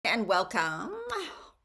And welcome.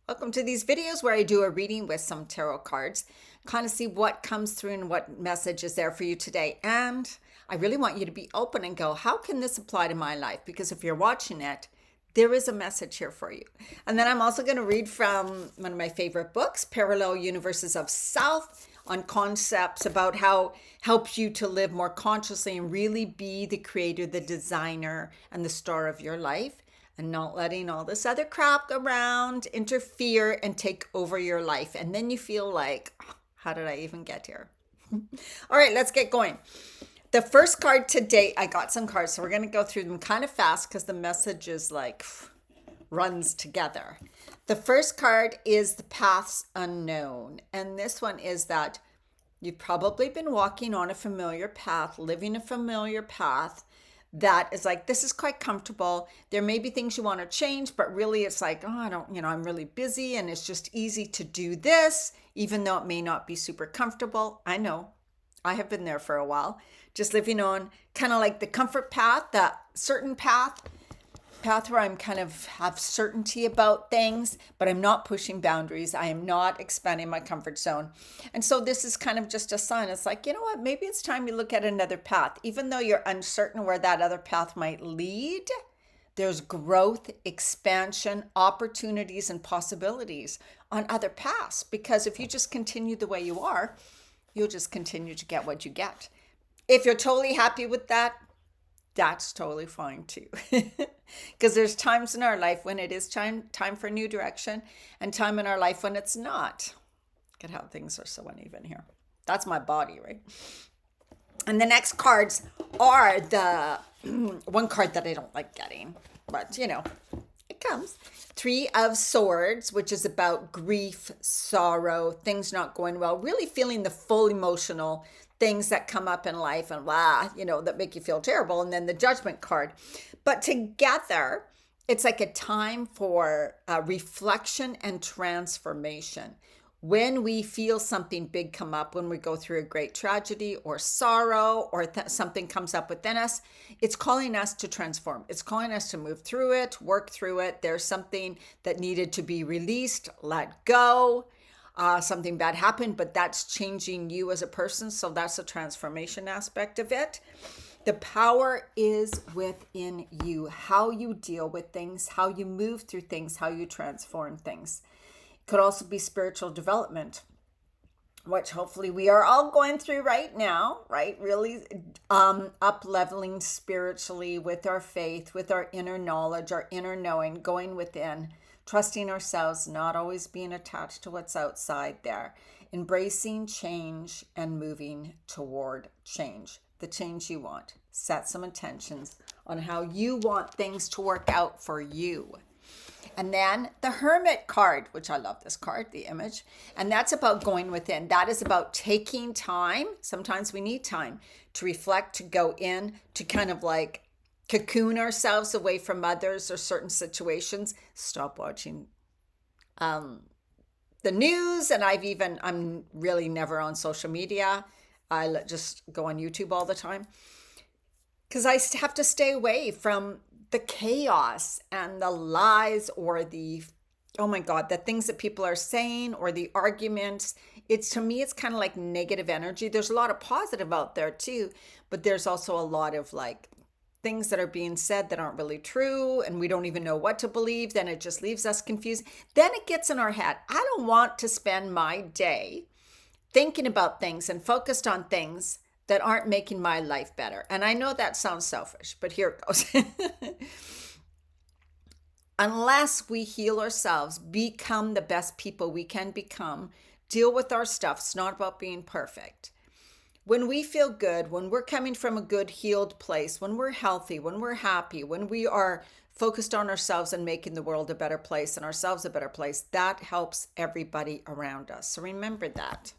Welcome to these videos where I do a reading with some tarot cards, kind of see what comes through and what message is there for you today. And I really want you to be open and go, how can this apply to my life? Because if you're watching it, there is a message here for you. And then I'm also going to read from one of my favorite books, Parallel Universes of Self, on concepts about how helps you to live more consciously and really be the creator, the designer, and the star of your life, and not letting all this other crap around interfere and take over your life. And then you feel like, "Oh, how did I even get here?" All right, let's get going. The first card today, I got some cards, so we're going to go through them kind of fast because the message is like runs together. The first card is the paths unknown. And this one is that you've probably been walking on a familiar path, living a familiar path that is like, this is quite comfortable. There may be things you want to change, but really it's like, oh, I don't, I'm really busy and it's just easy to do this, even though it may not be super comfortable. I know. I have been there for a while, just living on kind of like the comfort path, that certain path where I'm kind of have certainty about things, but I'm not pushing boundaries. I am not expanding my comfort zone. And so this is kind of just a sign. It's like, you know what? Maybe it's time you look at another path. Even though you're uncertain where that other path might lead, there's growth, expansion, opportunities, and possibilities on other paths. Because if you just continue the way you are, you'll just continue to get what you get. If you're totally happy with that, that's totally fine too. Because there's times in our life when it is time for a new direction, and time in our life when it's not. Look at how things are so uneven here. That's my body, right? And the next cards are the one card that I don't like getting, but it comes. Three of Swords, which is about grief, sorrow, things not going well, really feeling the full emotional things that come up in life and that make you feel terrible. And then the Judgment card. But together, it's like a time for reflection and transformation. When we feel something big come up, when we go through a great tragedy or sorrow or something comes up within us, it's calling us to transform. It's calling us to move through it, work through it. There's something that needed to be released, let go. Something bad happened, but that's changing you as a person. So that's a transformation aspect of it. The power is within you, how you deal with things, how you move through things, how you transform things. Could also be spiritual development, which hopefully we are all going through right now, right? Really up leveling spiritually with our faith, with our inner knowledge, our inner knowing, going within, trusting ourselves, not always being attached to what's outside there, embracing change and moving toward change, the change you want. Set some intentions on how you want things to work out for you. And then the Hermit card, which I love this card, the image. And that's about going within. That is about taking time. Sometimes we need time to reflect, to go in, to kind of like cocoon ourselves away from others or certain situations. Stop watching the news. And I'm really never on social media. I just go on YouTube all the time. Because I have to stay away from the chaos and the lies or oh my God, the things that people are saying or the arguments. To me, it's kind of like negative energy. There's a lot of positive out there too, but there's also a lot of like things that are being said that aren't really true and we don't even know what to believe. Then it just leaves us confused. Then it gets in our head. I don't want to spend my day thinking about things and focused on things that aren't making my life better. And I know that sounds selfish, but here it goes. Unless we heal ourselves, become the best people we can become, deal with our stuff. It's not about being perfect. When we feel good, when we're coming from a good healed place, when we're healthy, when we're happy, when we are focused on ourselves and making the world a better place and ourselves a better place, that helps everybody around us. So remember that.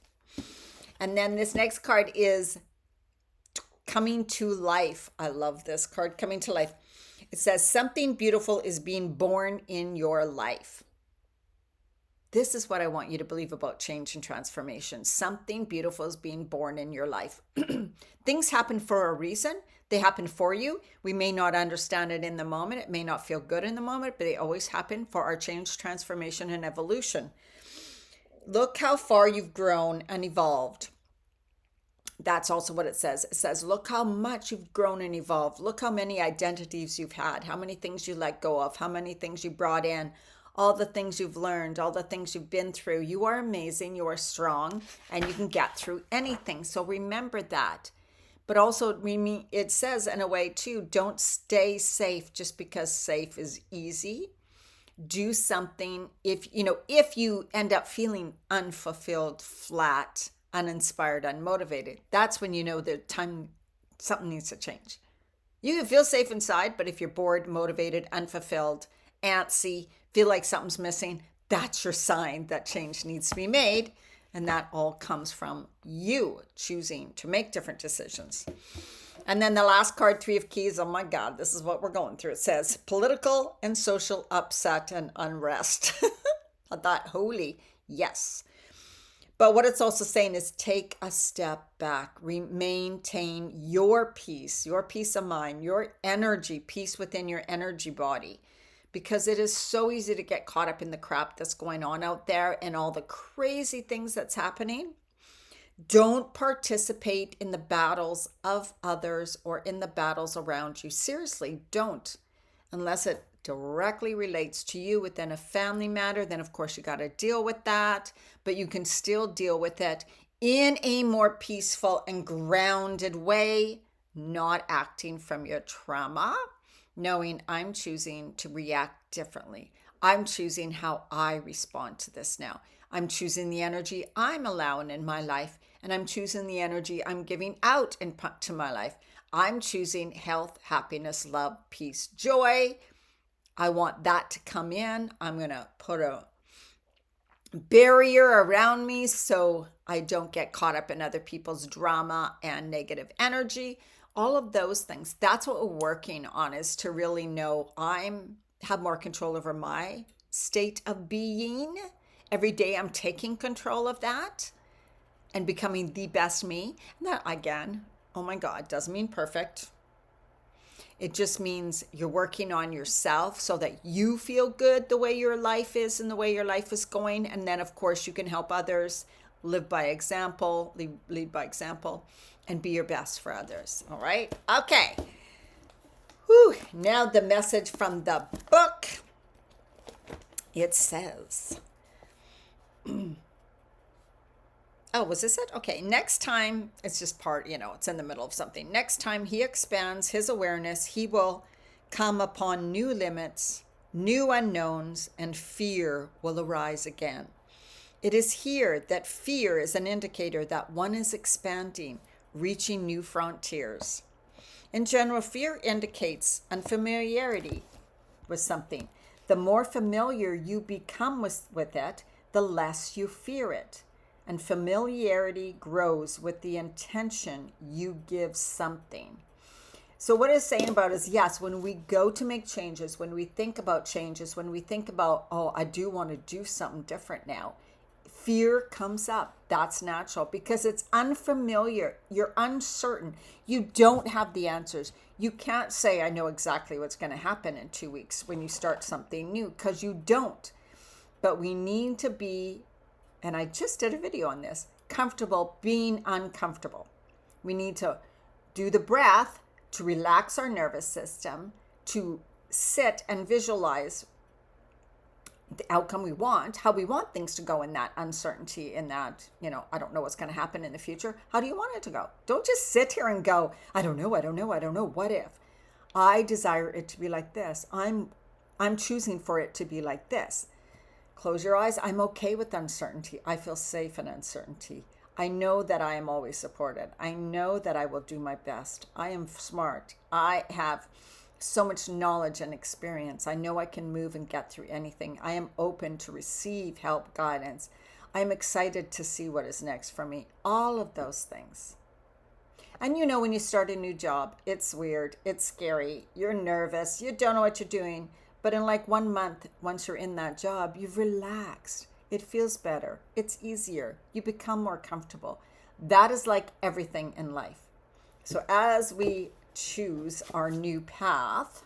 And then this next card is Coming to Life. I love this card, Coming to Life. It says something beautiful is being born in your life. This is what I want you to believe about change and transformation. Something beautiful is being born in your life. Things happen for a reason. They happen for you. We may not understand it in the moment. It may not feel good in the moment, but they always happen for our change, transformation, and evolution. Look how far you've grown and evolved. That's also what it says. It says, look how much you've grown and evolved. Look how many identities you've had, how many things you let go of, how many things you brought in, all the things you've learned, all the things you've been through. You are amazing, you are strong, and you can get through anything. So remember that. But also, it says in a way too, don't stay safe just because safe is easy. Do something. If you end up feeling unfulfilled, flat, uninspired, unmotivated, that's when you know that something needs to change. You can feel safe inside, but if you're bored, motivated, unfulfilled, antsy, feel like something's missing, that's your sign that change needs to be made. And that all comes from you choosing to make different decisions. And then the last card, 3 of Keys. Oh my God, this is what we're going through. It says political and social upset and unrest. I thought, holy, yes. But what it's also saying is take a step back, maintain your peace of mind, your energy, peace within your energy body. Because it is so easy to get caught up in the crap that's going on out there and all the crazy things that's happening. Don't participate in the battles of others or in the battles around you. Seriously, don't. Unless it directly relates to you within a family matter, then of course you got to deal with that. But you can still deal with it in a more peaceful and grounded way, not acting from your trauma. Knowing I'm choosing to react differently. I'm choosing how I respond to this now. I'm choosing the energy I'm allowing in my life, and I'm choosing the energy I'm giving out into my life. I'm choosing health, happiness, love, peace, joy. I want that to come in. I'm going to put a barrier around me so I don't get caught up in other people's drama and negative energy. All of those things, that's what we're working on, is to really know have more control over my state of being. Every day I'm taking control of that and becoming the best me. And that, again, oh my God, doesn't mean perfect. It just means you're working on yourself so that you feel good the way your life is and the way your life is going. And then, of course, you can help others live by example, lead by example, and be your best for others. All right? Okay. Whew. Now the message from the book. It says, oh, was this it? Okay. Next time, it's just it's in the middle of something. Next time he expands his awareness, he will come upon new limits, new unknowns, and fear will arise again. It is here that fear is an indicator that one is expanding, reaching new frontiers. In general, fear indicates unfamiliarity with something. The more familiar you become with it, the less you fear it. And familiarity grows with the intention you give something. So what it's saying about is, yes, when we go to make changes, when we think about changes, when we think about, oh, I do want to do something different now, fear comes up. That's natural because it's unfamiliar. You're uncertain. You don't have the answers. You can't say, I know exactly what's going to happen in 2 weeks when you start something new, because you don't. But we need to be, and I just did a video on this, comfortable being uncomfortable. We need to do the breath to relax our nervous system, to sit and visualize the outcome we want, how we want things to go in that uncertainty, in that, I don't know what's going to happen in the future. How do you want it to go? Don't just sit here and go, I don't know. What if? I desire it to be like this. I'm choosing for it to be like this. Close your eyes. I'm okay with uncertainty. I feel safe in uncertainty. I know that I am always supported. I know that I will do my best. I am smart. I have so much knowledge and experience. I know I can move and get through anything. I am open to receive help, guidance. I am excited to see what is next for me. All of those things. And when you start a new job, it's weird. It's scary. You're nervous. You don't know what you're doing. But in like 1 month, once you're in that job, you've relaxed. It feels better. It's easier. You become more comfortable. That is like everything in life. So as we choose our new path,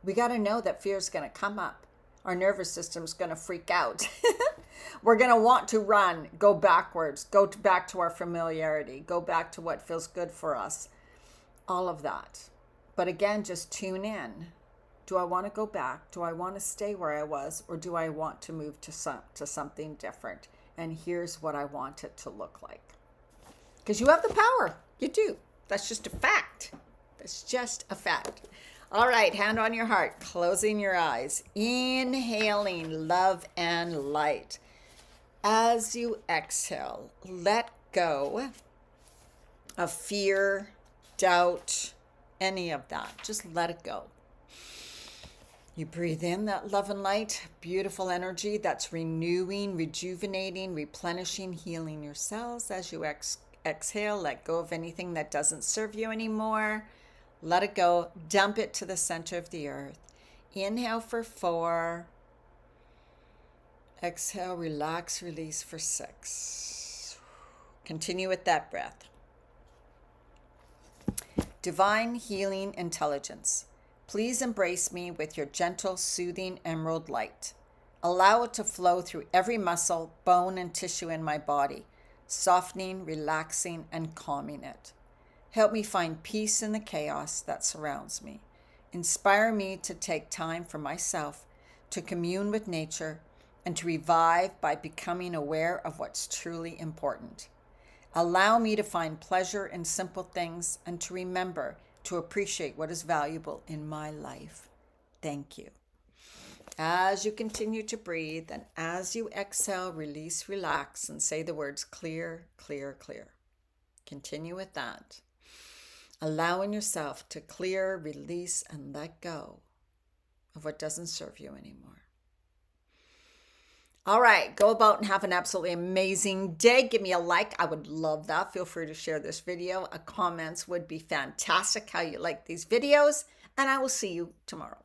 we got to know that fear is going to come up. Our nervous system's going to freak out. We're going to want to run, go backwards, back to our familiarity, go back to what feels good for us, all of that. But again, just tune in. Do I want to go back? Do I want to stay where I was? Or do I want to move to something different? And here's what I want it to look like. Because you have the power. You do. That's just a fact. That's just a fact. All right, hand on your heart, closing your eyes, inhaling love and light. As you exhale, let go of fear, doubt, any of that. Just let it go. You breathe in that love and light, beautiful energy that's renewing, rejuvenating, replenishing, healing your cells. As you exhale, let go of anything that doesn't serve you anymore. Let it go. Dump it to the center of the earth. Inhale for 4. Exhale, relax, release for 6. Continue with that breath. Divine healing intelligence, please embrace me with your gentle, soothing emerald light. Allow it to flow through every muscle, bone, and tissue in my body, softening, relaxing, and calming it. Help me find peace in the chaos that surrounds me. Inspire me to take time for myself, to commune with nature, and to revive by becoming aware of what's truly important. Allow me to find pleasure in simple things and to remember to appreciate what is valuable in my life. Thank you. As you continue to breathe and as you exhale, release, relax, and say the words clear, clear, clear. Continue with that. Allowing yourself to clear, release, and let go of what doesn't serve you anymore. All right, go about and have an absolutely amazing day. Give me a like. I would love that. Feel free to share this video. Comments would be fantastic how you like these videos, and I will see you tomorrow.